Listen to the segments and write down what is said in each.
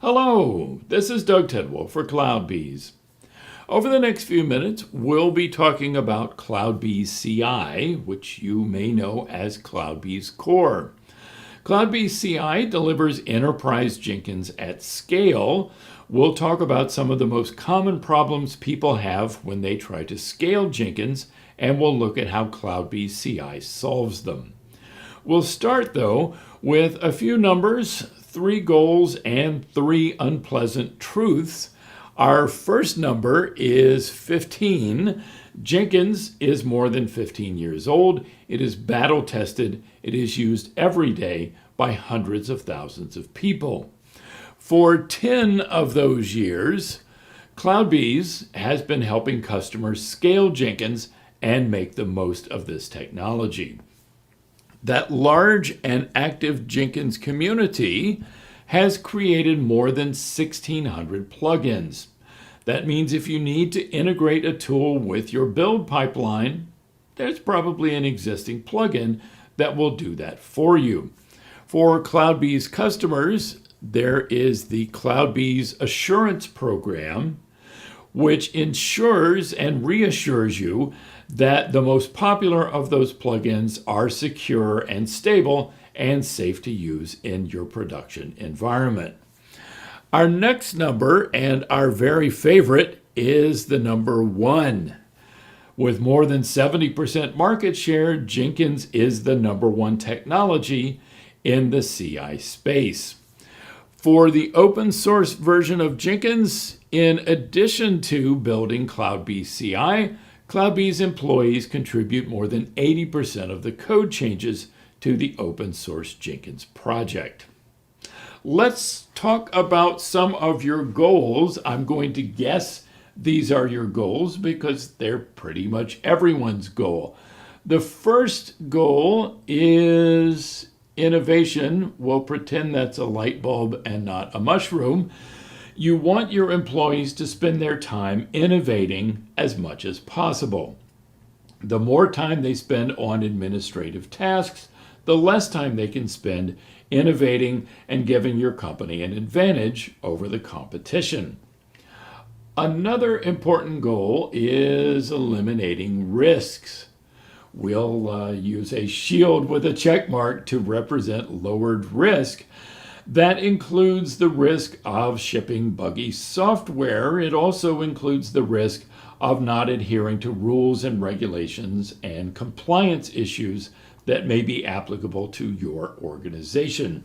Hello, this is Doug Tidwell for CloudBees. Over the next few minutes, we'll be talking about CloudBees CI, which you may know as CloudBees Core. CloudBees CI delivers enterprise Jenkins at scale. We'll talk about some of the most common problems people have when they try to scale Jenkins, and we'll look at how CloudBees CI solves them. We'll start, though, with a few numbers, 3 goals, and 3 unpleasant truths. Our first number is 15. Jenkins is more than 15 years old. It is battle-tested. It is used every day by hundreds of thousands of people. For 10 of those years, CloudBees has been helping customers scale Jenkins and make the most of this technology. That large and active Jenkins community has created more than 1,600 plugins. That means if you need to integrate a tool with your build pipeline, there's probably an existing plugin that will do that for you. For CloudBees customers, there is the Cloudbees Assurance program, which ensures and reassures you that the most popular of those plugins are secure and stable and safe to use in your production environment. Our next number, and our very favorite, is the number 1. With more than 70% market share, Jenkins is the number 1 technology in the CI space. For the open source version of Jenkins, in addition to building CloudBees CI, CloudBees employees contribute more than 80% of the code changes to the open source Jenkins project. Let's talk about some of your goals. I'm going to guess these are your goals because they're pretty much everyone's goal. The first goal is innovation. We'll pretend that's a light bulb and not a mushroom. You want your employees to spend their time innovating as much as possible. The more time they spend on administrative tasks, the less time they can spend innovating and giving your company an advantage over the competition. Another important goal is eliminating risks. We'll use a shield with a check mark to represent lowered risk. That includes the risk of shipping buggy software. It also includes the risk of not adhering to rules and regulations and compliance issues that may be applicable to your organization.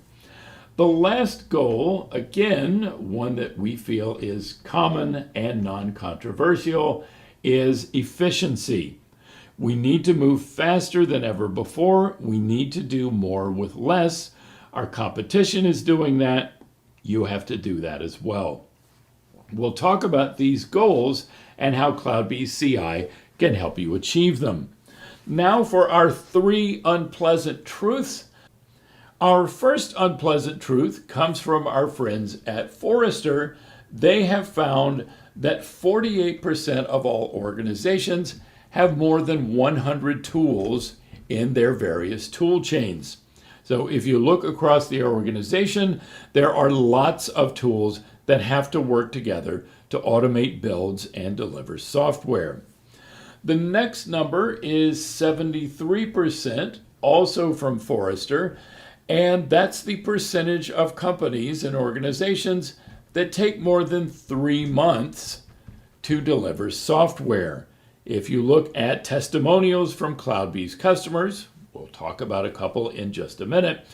The last goal, again, one that we feel is common and non-controversial, is efficiency. We need to move faster than ever before. We need to do more with less. Our competition is doing that. You have to do that as well. We'll talk about these goals and how CloudBees CI can help you achieve them. Now for our 3 unpleasant truths. Our first unpleasant truth comes from our friends at Forrester. They have found that 48% of all organizations have more than 100 tools in their various tool chains. So if you look across the organization, there are lots of tools that have to work together to automate builds and deliver software. The next number is 73%, also from Forrester, and that's the percentage of companies and organizations that take more than 3 months to deliver software. If you look at testimonials from CloudBees customers, we'll talk about a couple in just a minute,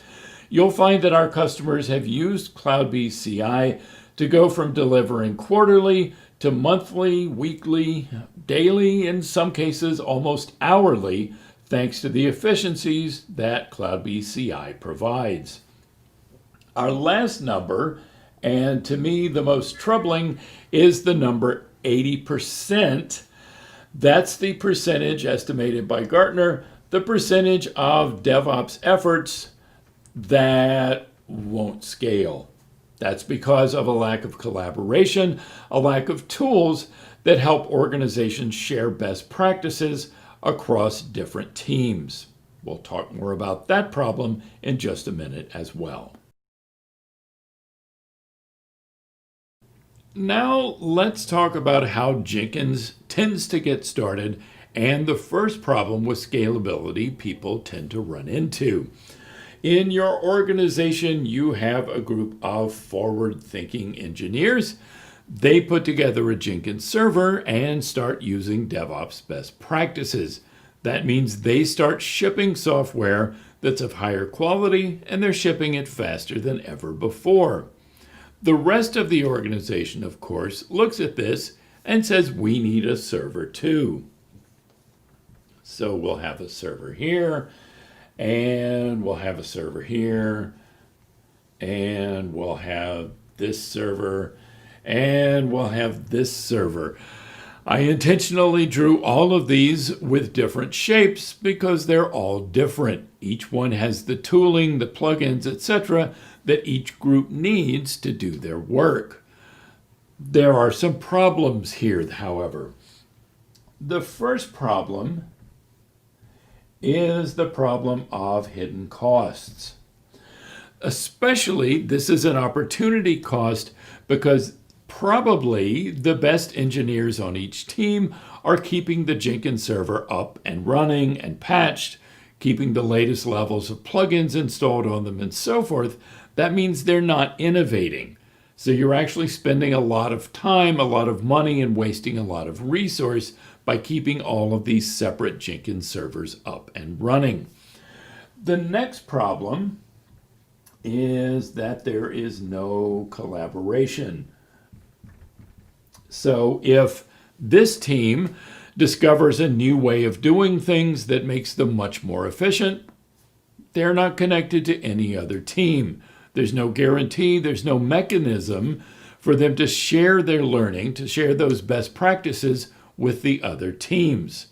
you'll find that our customers have used CloudBees CI to go from delivering quarterly to monthly, weekly, daily, in some cases almost hourly, thanks to the efficiencies that CloudBees CI provides. Our last number, and to me the most troubling, is the number 80%. That's the percentage estimated by Gartner, the percentage of DevOps efforts that won't scale. That's because of a lack of collaboration, a lack of tools that help organizations share best practices across different teams. We'll talk more about that problem in just a minute as well. Now let's talk about how Jenkins tends to get started and the first problem with scalability people tend to run into. In your organization, you have a group of forward-thinking engineers. They put together a Jenkins server and start using DevOps best practices. That means they start shipping software that's of higher quality, and they're shipping it faster than ever before. The rest of the organization, of course, looks at this and says, we need a server too. So we'll have a server here, and we'll have a server here, and we'll have this server, and we'll have this server. I intentionally drew all of these with different shapes because they're all different. Each one has the tooling, the plugins, etc. that each group needs to do their work. There are some problems here, however. The first problem is the problem of hidden costs. Especially, this is an opportunity cost because probably the best engineers on each team are keeping the Jenkins server up and running and patched, keeping the latest levels of plugins installed on them and so forth. That means they're not innovating. So you're actually spending a lot of time, a lot of money, and wasting a lot of resource by keeping all of these separate Jenkins servers up and running. The next problem is that there is no collaboration. So if this team discovers a new way of doing things that makes them much more efficient, they're not connected to any other team. There's no guarantee, there's no mechanism for them to share their learning, to share those best practices with the other teams.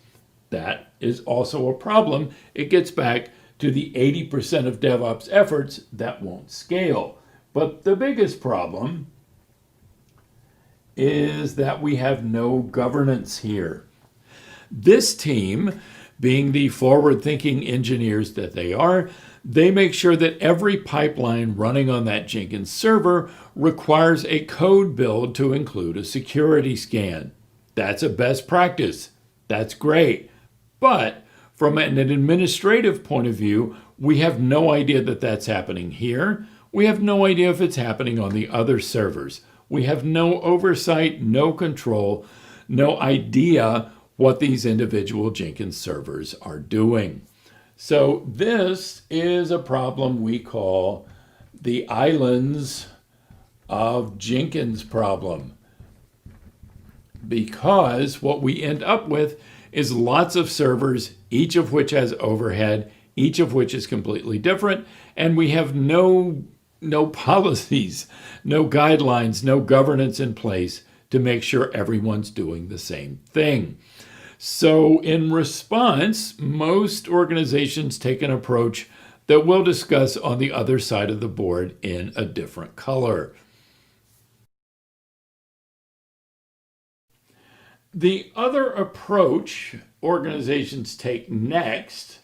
That is also a problem. It gets back to the 80% of DevOps efforts that won't scale. But the biggest problem is that we have no governance here. This team, being the forward-thinking engineers that they are, they make sure that every pipeline running on that Jenkins server requires a code build to include a security scan. That's a best practice. That's great. But from an administrative point of view, we have no idea that that's happening here. We have no idea if it's happening on the other servers. We have no oversight, no control, no idea what these individual Jenkins servers are doing. So this is a problem we call the islands of Jenkins problem, because what we end up with is lots of servers, each of which has overhead, each of which is completely different, and we have no policies, no guidelines, no governance in place to make sure everyone's doing the same thing. So in response, most organizations take an approach that we'll discuss on the other side of the board in a different color. The other approach organizations take next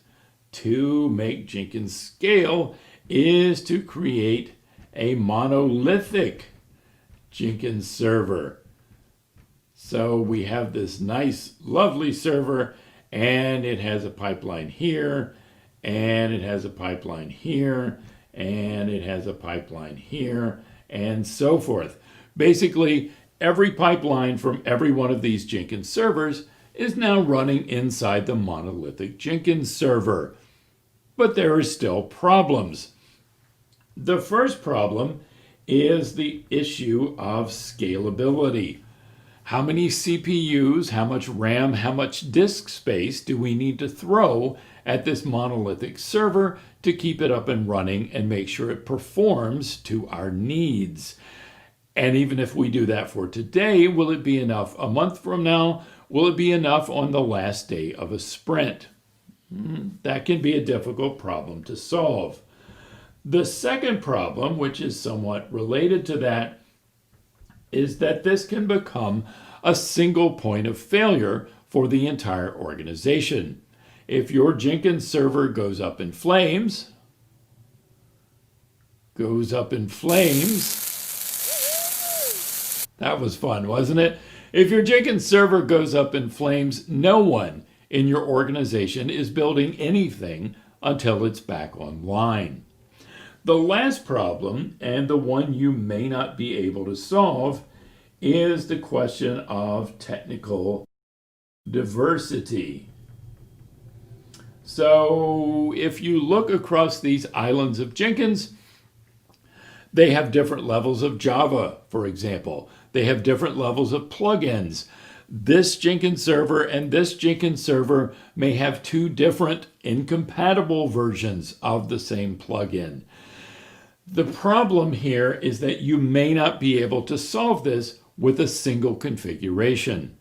to make Jenkins scale is to create a monolithic Jenkins server. So we have this nice, lovely server, and it has a pipeline here, and it has a pipeline here, and it has a pipeline here, and so forth. Basically, every pipeline from every one of these Jenkins servers is now running inside the monolithic Jenkins server. But there are still problems. The first problem is the issue of scalability. How many CPUs, how much RAM, how much disk space do we need to throw at this monolithic server to keep it up and running and make sure it performs to our needs? And even if we do that for today, will it be enough a month from now? Will it be enough on the last day of a sprint? That can be a difficult problem to solve. The second problem, which is somewhat related to that, is that this can become a single point of failure for the entire organization. If your Jenkins server goes up in flames, That was fun, wasn't it? If your Jenkins server goes up in flames, no one in your organization is building anything until it's back online. The last problem, and the one you may not be able to solve, is the question of technical diversity. So if you look across these islands of Jenkins, they have different levels of Java, for example. They have different levels of plugins. This Jenkins server and this Jenkins server may have two different incompatible versions of the same plugin. The problem here is that you may not be able to solve this with a single configuration.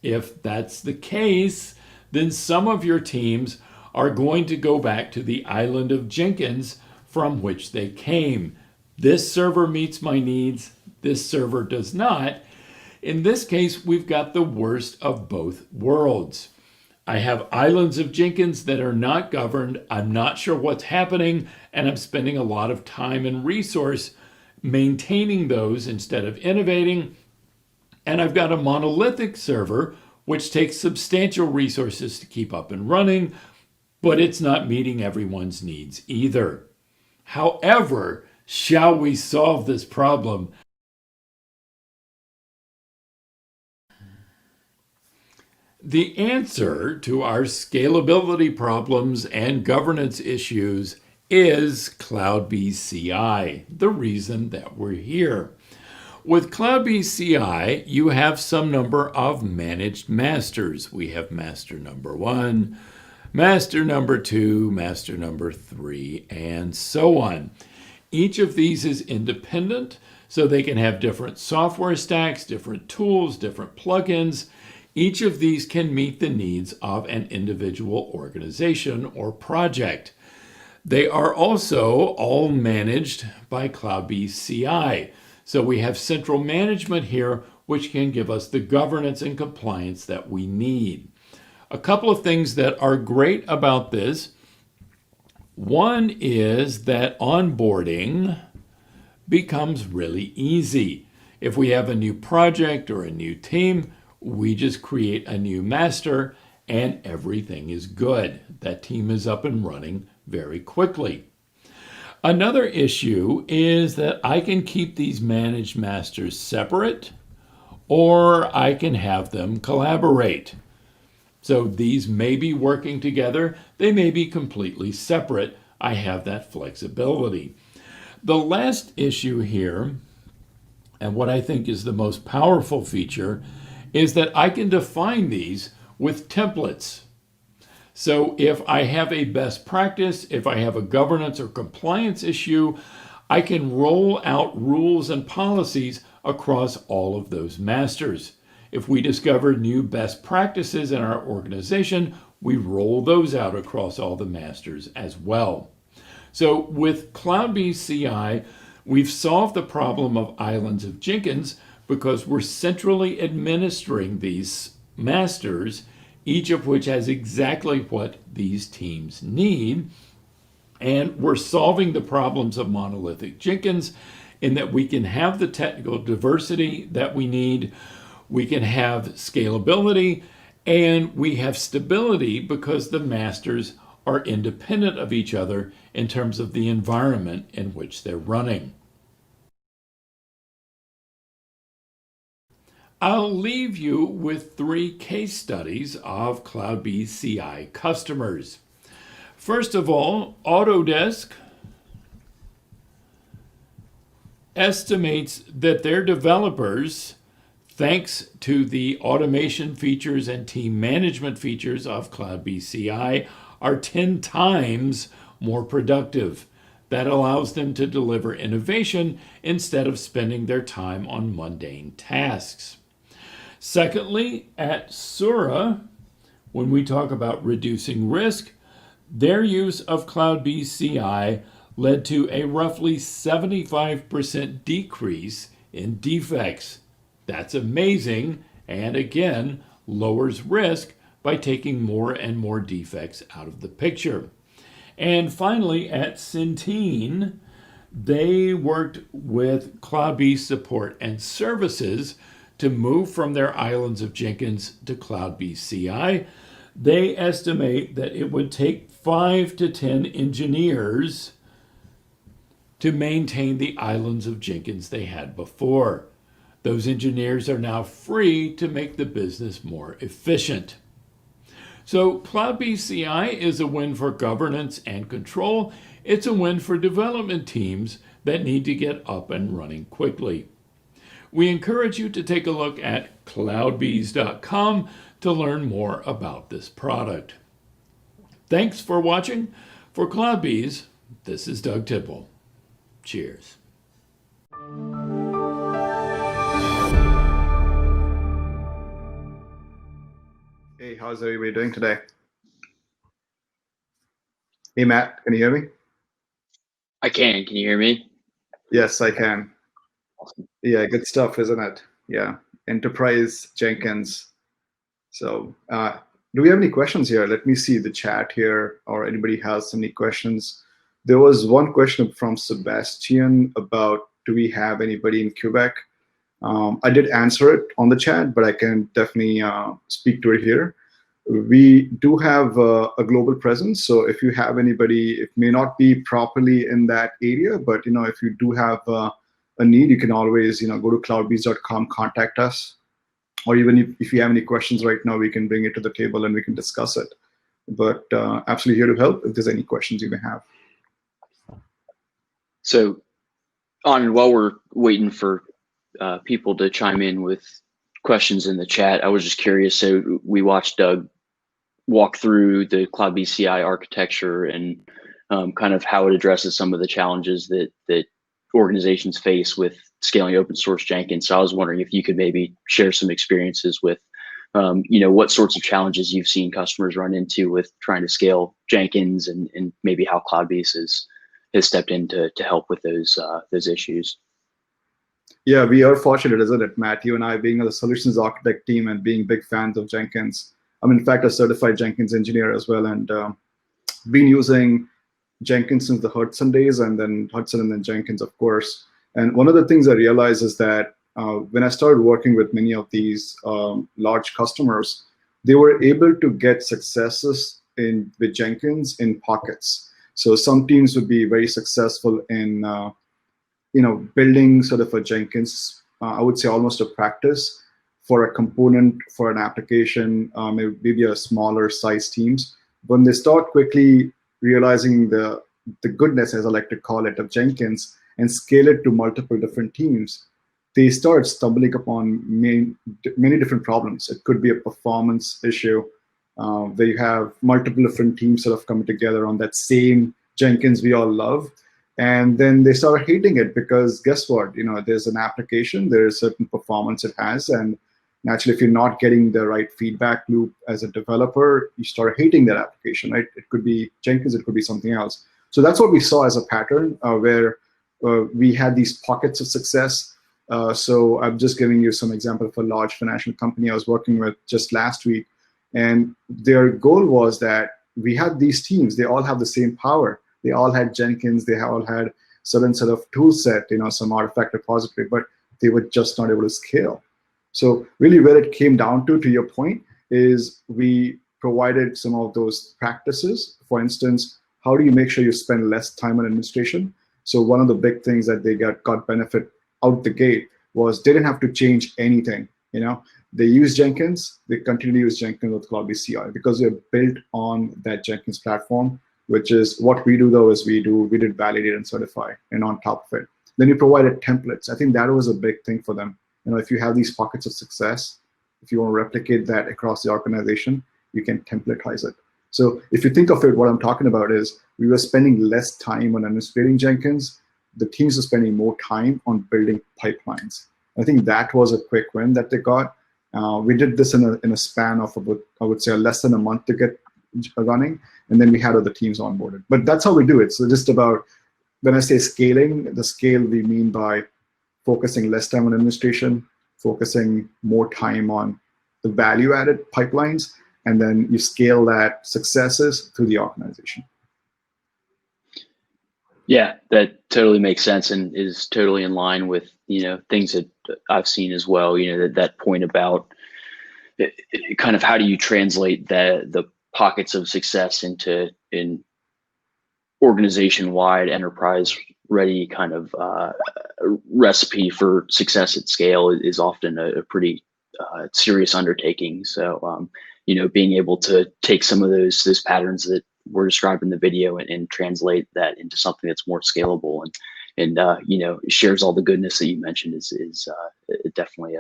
If that's the case, then some of your teams are going to go back to the island of Jenkins from which they came. This server meets my needs, this server does not. In this case, we've got the worst of both worlds. I have islands of Jenkins that are not governed. I'm not sure what's happening, and I'm spending a lot of time and resource maintaining those instead of innovating. And I've got a monolithic server, which takes substantial resources to keep up and running, but it's not meeting everyone's needs either. However, shall we solve this problem? The answer to our scalability problems and governance issues is CloudBees CI, the reason that we're here. With CloudBees CI, you have some number of managed masters. We have master number 1, master number 2, master number 3, and so on. Each of these is independent, so they can have different software stacks, different tools, different plugins. Each of these can meet the needs of an individual organization or project. They are also all managed by CloudBees CI. So we have central management here, which can give us the governance and compliance that we need. A couple of things that are great about this. One is that onboarding becomes really easy. If we have a new project or a new team, we just create a new master and everything is good. That team is up and running very quickly. Another issue is that I can keep these managed masters separate, or I can have them collaborate. So these may be working together, they may be completely separate. I have that flexibility. The last issue here, and what I think is the most powerful feature, is that I can define these with templates. So if I have a best practice, if I have a governance or compliance issue, I can roll out rules and policies across all of those masters. If we discover new best practices in our organization, we roll those out across all the masters as well. So with CloudBees CI, we've solved the problem of islands of Jenkins because we're centrally administering these masters, each of which has exactly what these teams need. And we're solving the problems of monolithic Jenkins in that we can have the technical diversity that we need, we can have scalability, and we have stability because the masters are independent of each other in terms of the environment in which they're running. I'll leave you with 3 case studies of CloudBees CI customers. First of all, Autodesk estimates that their developers, thanks to the automation features and team management features of CloudBees CI, are 10 times more productive. That allows them to deliver innovation instead of spending their time on mundane tasks. Secondly, at Sura, when we talk about reducing risk, their use of CloudBees CI led to a roughly 75% decrease in defects. That's amazing, and again, lowers risk by taking more and more defects out of the picture. And finally, at Centene, They worked with Cloudbees support and services to move from their islands of Jenkins to CloudBees CI. They estimate that it would take 5 to 10 engineers to maintain the islands of Jenkins they had before. Those engineers are now free to make the business more efficient. So CloudBees CI is a win for governance and control. It's a win for development teams that need to get up and running quickly. We encourage you to take a look at cloudbees.com to learn more about this product. Thanks for watching. For CloudBees, this is Doug Tidwell. Cheers. Hey, how's everybody doing today? Hey, Matt, can you hear me? I can. Can you hear me? Yes, I can. Yeah, good stuff, isn't it? Yeah, Enterprise Jenkins. So, do we have any questions here? Let me see the chat here, or anybody has any questions. There was one question from Sebastian about, do we have anybody in Quebec? I did answer it on the chat, but I can definitely speak to it here. We do have a global presence, so if you have anybody, it may not be properly in that area, but if you do have a need, you can always go to cloudbees.com, contact us, or even if you have any questions right now, we can bring it to the table and we can discuss it. But absolutely here to help if there's any questions you may have. So, while we're waiting for people to chime in with questions in the chat, I was just curious. So we watched Doug walk through the CloudBees CI architecture and kind of how it addresses some of the challenges that organizations face with scaling open source Jenkins. So I was wondering if you could maybe share some experiences with, what sorts of challenges you've seen customers run into with trying to scale Jenkins, and maybe how CloudBees has stepped in to help with those issues. Yeah, we are fortunate, isn't it, Matt? You and I being on the solutions architect team and being big fans of Jenkins. I'm in fact a certified Jenkins engineer as well, and been using Jenkins since the Hudson days, and then Hudson and then Jenkins, of course. And one of the things I realized is that when I started working with many of these large customers, they were able to get successes with Jenkins in pockets. So some teams would be very successful in building sort of a Jenkins, I would say almost a practice for a component, for an application, maybe a smaller size teams. When they start quickly realizing the goodness, as I like to call it, of Jenkins and scale it to multiple different teams, they start stumbling upon many different problems. It could be a performance issue where you have multiple different teams sort of coming together on that same Jenkins we all love. And then they start hating it because guess what? There's an application, there's certain performance it has, and naturally, if you're not getting the right feedback loop as a developer, you start hating that application, right? It could be Jenkins, it could be something else. So that's what we saw as a pattern where we had these pockets of success. So I'm just giving you some example of a large financial company I was working with just last week, and their goal was that we had these teams, they all have the same power. They all had Jenkins, they all had certain sort of tool set, some artifact repository, but they were just not able to scale. So really where it came down to your point, is we provided some of those practices. For instance, how do you make sure you spend less time on administration? So one of the big things that they got benefit out the gate was they didn't have to change anything. They use Jenkins, they continue to use Jenkins with CloudBees CI because they're built on that Jenkins platform, which is what we do though, is we did validate and certify, and on top of it. Then you provided templates. I think that was a big thing for them. If you have these pockets of success, if you want to replicate that across the organization, you can templatize it. So if you think of it, what I'm talking about is we were spending less time on administrating Jenkins. The teams are spending more time on building pipelines. I think that was a quick win that they got. We did this in a span of about, I would say, less than a month to get running, and then we had other teams onboarded. But that's how we do it. So just about, when I say scaling, the scale we mean by focusing less time on administration, focusing more time on the value-added pipelines, and then you scale that successes through the organization. Yeah, that totally makes sense and is totally in line with, things that I've seen as well. That point about kind of how do you translate the pockets of success into in organization wide enterprise ready kind of recipe for success at scale is often a pretty serious undertaking. So being able to take some of those patterns that were described in the video and translate that into something that's more scalable and shares all the goodness that you mentioned is definitely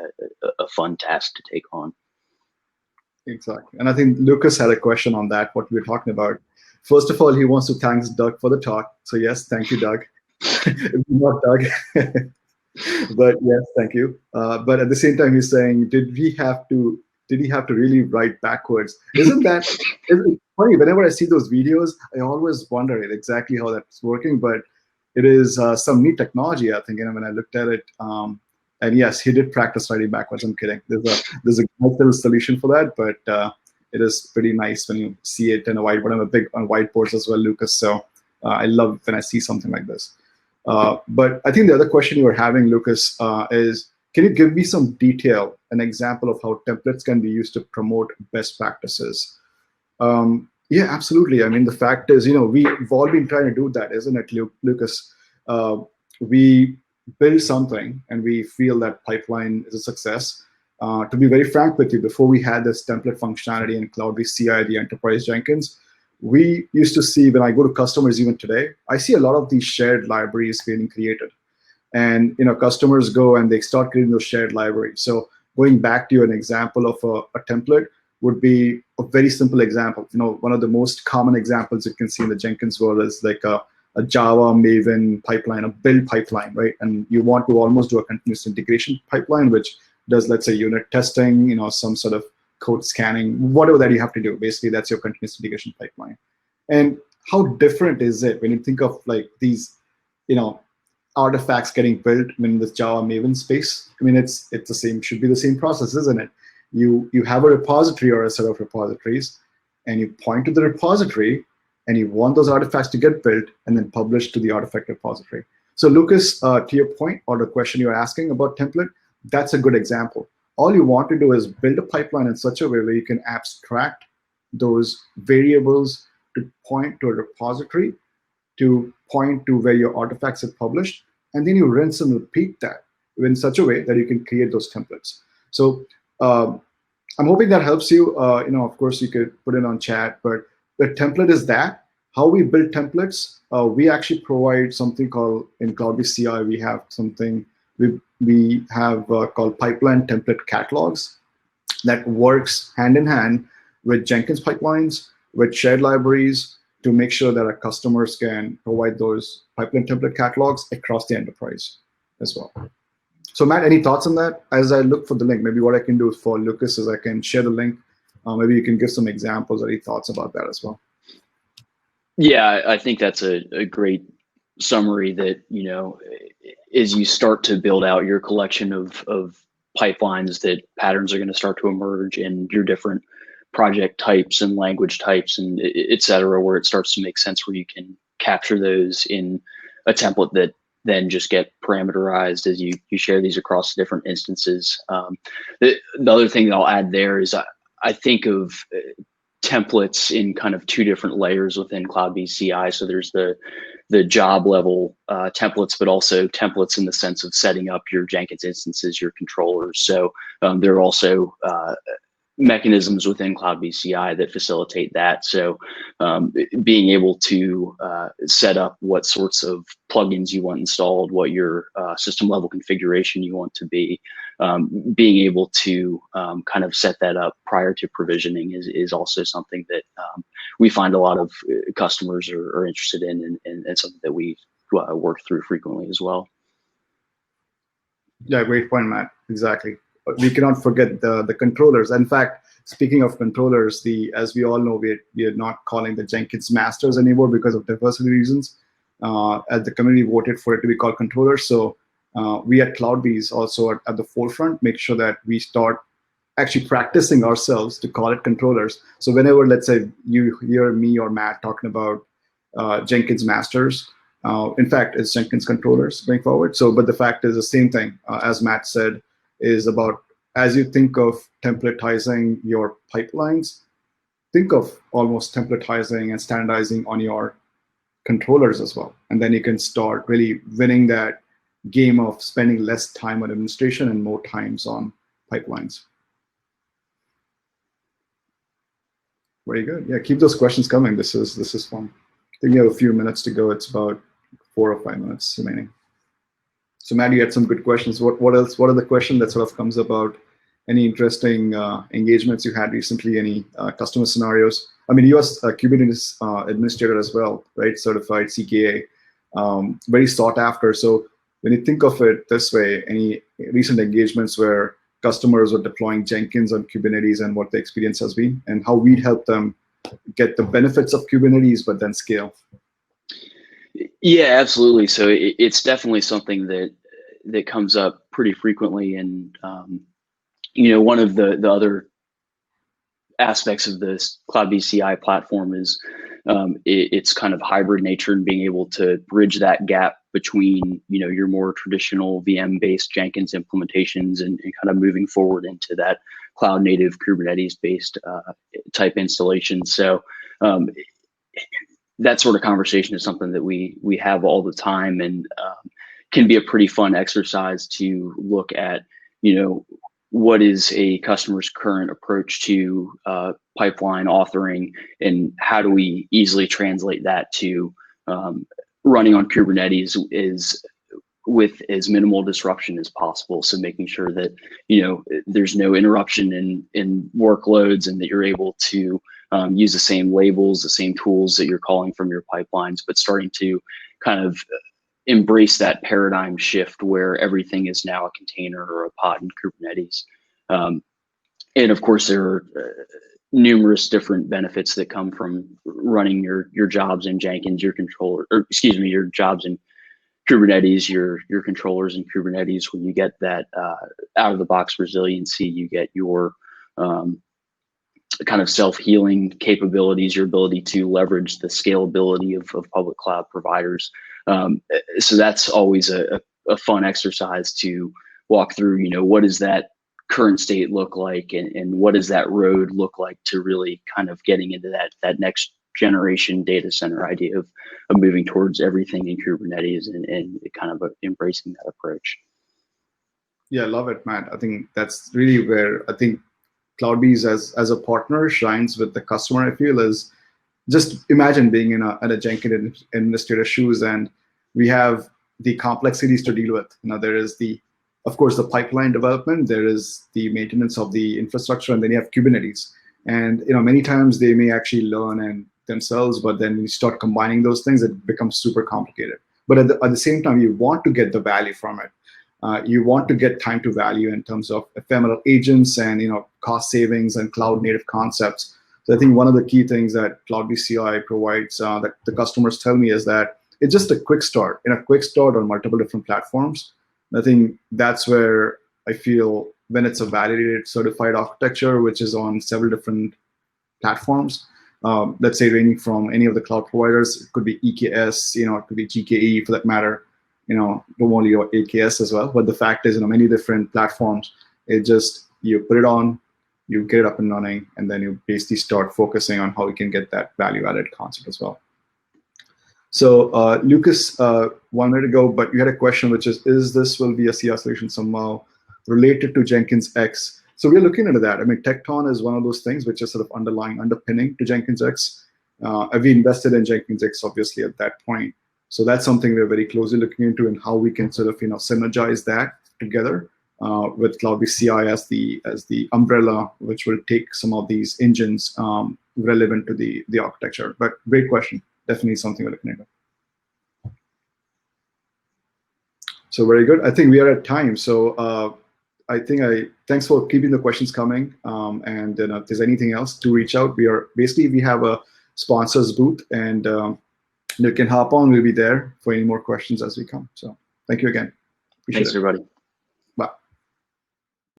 a fun task to take on. Exactly. And I think Lucas had a question on that, what we were talking about. First of all, he wants to thank Doug for the talk. So yes, thank you, Doug. Not Doug. But yes, thank you. But at the same time, he's saying, did he have to really write backwards? Isn't it funny? Whenever I see those videos, I always wonder exactly how that's working. But it is some neat technology, I think. When I looked at it, and yes, he did practice writing backwards. I'm kidding. There's a nice little solution for that, but it is pretty nice when you see it in a whiteboard. I'm a big on whiteboards as well, Lucas. So I love when I see something like this. But I think the other question you were having, Lucas, is can you give me some detail, an example of how templates can be used to promote best practices? Yeah, absolutely. I mean, the fact is, we've all been trying to do that, isn't it, Lucas? We build something and we feel that pipeline is a success. To be very frank with you, before we had this template functionality in CloudBees CI, the enterprise Jenkins, we used to see, when I go to customers even today, I see a lot of these shared libraries being created. And customers go and they start creating those shared libraries. So going back to an example of a template would be a very simple example. One of the most common examples you can see in the Jenkins world is like a Java Maven pipeline, a build pipeline, right? And you want to almost do a continuous integration pipeline, which does, let's say, unit testing, some sort of code scanning, whatever that you have to do. Basically, that's your continuous integration pipeline. And how different is it when you think of like these, artifacts getting built in this Java Maven space? I mean, it's the same, should be the same process, isn't it? You have a repository or a set of repositories, and you point to the repository, and you want those artifacts to get built and then published to the artifact repository. So Lucas, to your point or the question you're asking about template, that's a good example. All you want to do is build a pipeline in such a way where you can abstract those variables to point to a repository, to point to where your artifacts are published, and then you rinse and repeat that in such a way that you can create those templates. So I'm hoping that helps you. Of course, you could put it on chat, but the template is that. How we build templates, we actually provide something called, in CloudBees CI, we have something we have called pipeline template catalogs that works hand in hand with Jenkins pipelines, with shared libraries, to make sure that our customers can provide those pipeline template catalogs across the enterprise as well. So Matt, any thoughts on that? As I look for the link, maybe what I can do for Lucas is I can share the link. Maybe you can give some examples or any thoughts about that as well. Yeah, I think that's a great summary that, as you start to build out your collection of pipelines, that patterns are going to start to emerge in your different project types and language types and et cetera, where it starts to make sense where you can capture those in a template that then just get parameterized as you share these across different instances. The other thing that I'll add there is I think of templates in kind of two different layers within CloudBees CI. So there's the job level templates, but also templates in the sense of setting up your Jenkins instances, your controllers. So there are also mechanisms within CloudBees CI that facilitate that. So being able to set up what sorts of plugins you want installed, what your system level configuration you want to be, being able to kind of set that up prior to provisioning is also something that we find a lot of customers are interested in and something that we work through frequently as well. Yeah, great point, Matt. Exactly. We cannot forget the controllers. In fact, speaking of controllers, as we all know, we are not calling the Jenkins masters anymore because of diversity reasons. As the community voted for it to be called controllers. So we at CloudBees also are at the forefront, make sure that we start actually practicing ourselves to call it controllers. So whenever, let's say, you hear me or Matt talking about Jenkins masters, In fact, it's Jenkins controllers going forward. So, but the fact is the same thing, as Matt said, is about as you think of templatizing your pipelines, think of almost templatizing and standardizing on your controllers as well. And then you can start really winning that game of spending less time on administration and more times on pipelines. Very good. Yeah, keep those questions coming. This is fun. I think we have a few minutes to go. It's about 4 or 5 minutes remaining. So Matt, you had some good questions. What else? What are the questions that sort of comes about? Any interesting engagements you had recently? Any customer scenarios? I mean, you are a Kubernetes administrator as well, right? Certified CKA, very sought after. So when you think of it this way, any recent engagements where customers are deploying Jenkins on Kubernetes and what the experience has been, and how we'd help them get the benefits of Kubernetes, but then scale? Yeah, absolutely. So it's definitely something that comes up pretty frequently, and one of the other aspects of this Cloudbees CI platform is its kind of hybrid nature and being able to bridge that gap between your more traditional VM-based Jenkins implementations and kind of moving forward into that cloud native Kubernetes-based type installation. So that sort of conversation is something that we have all the time, and can be a pretty fun exercise to look at, what is a customer's current approach to pipeline authoring, and how do we easily translate that to running on Kubernetes is with as minimal disruption as possible. So making sure that, there's no interruption in workloads, and that you're able to use the same labels, the same tools that you're calling from your pipelines, but starting to kind of embrace that paradigm shift where everything is now a container or a pod in Kubernetes. And of course, there are numerous different benefits that come from running your jobs in Jenkins, your jobs in Kubernetes, your controllers in Kubernetes. When you get that out of the box resiliency, you get your kind of self-healing capabilities, your ability to leverage the scalability of public cloud providers. So that's always a fun exercise to walk through, what does that current state look like, and what does that road look like to really kind of getting into that next generation data center idea of moving towards everything in Kubernetes and kind of embracing that approach. Yeah, I love it, Matt. I think that's really where I think Cloudbees as a partner shines with the customer. I feel is just imagine being in a Jenkins administrator shoes, and we have the complexities to deal with. There is of course, the pipeline development, there is the maintenance of the infrastructure, and then you have Kubernetes. And many times they may actually learn themselves, but then when you start combining those things, it becomes super complicated. But at the same time, you want to get the value from it. You want to get time to value in terms of ephemeral agents and cost savings and cloud native concepts. So I think one of the key things that Cloudbees CI provides that the customers tell me is that it's just a quick start. A quick start on multiple different platforms. I think that's where I feel when it's a validated certified architecture, which is on several different platforms, let's say ranging from any of the cloud providers, it could be EKS, it could be GKE for that matter, don't only your AKS as well. But the fact is, many different platforms, it just, you put it on, you get it up and running, and then you basically start focusing on how we can get that value added concept as well. So Lucas, 1 minute ago, but you had a question, which is this will be a CI solution somehow related to Jenkins X? So we're looking into that. I mean, Tecton is one of those things which is sort of underpinning to Jenkins X. We invested in Jenkins X, obviously, at that point. So that's something we're very closely looking into, and how we can sort of synergize that together with Cloudbees CI as the umbrella, which will take some of these engines relevant to the architecture. But great question. Definitely something we're looking at. So very good. I think we are at time. So thanks for keeping the questions coming. And if there's anything else, to reach out. We have a sponsors booth, and you can hop on. We'll be there for any more questions as we come. So thank you again. Appreciate Thanks, it. everybody.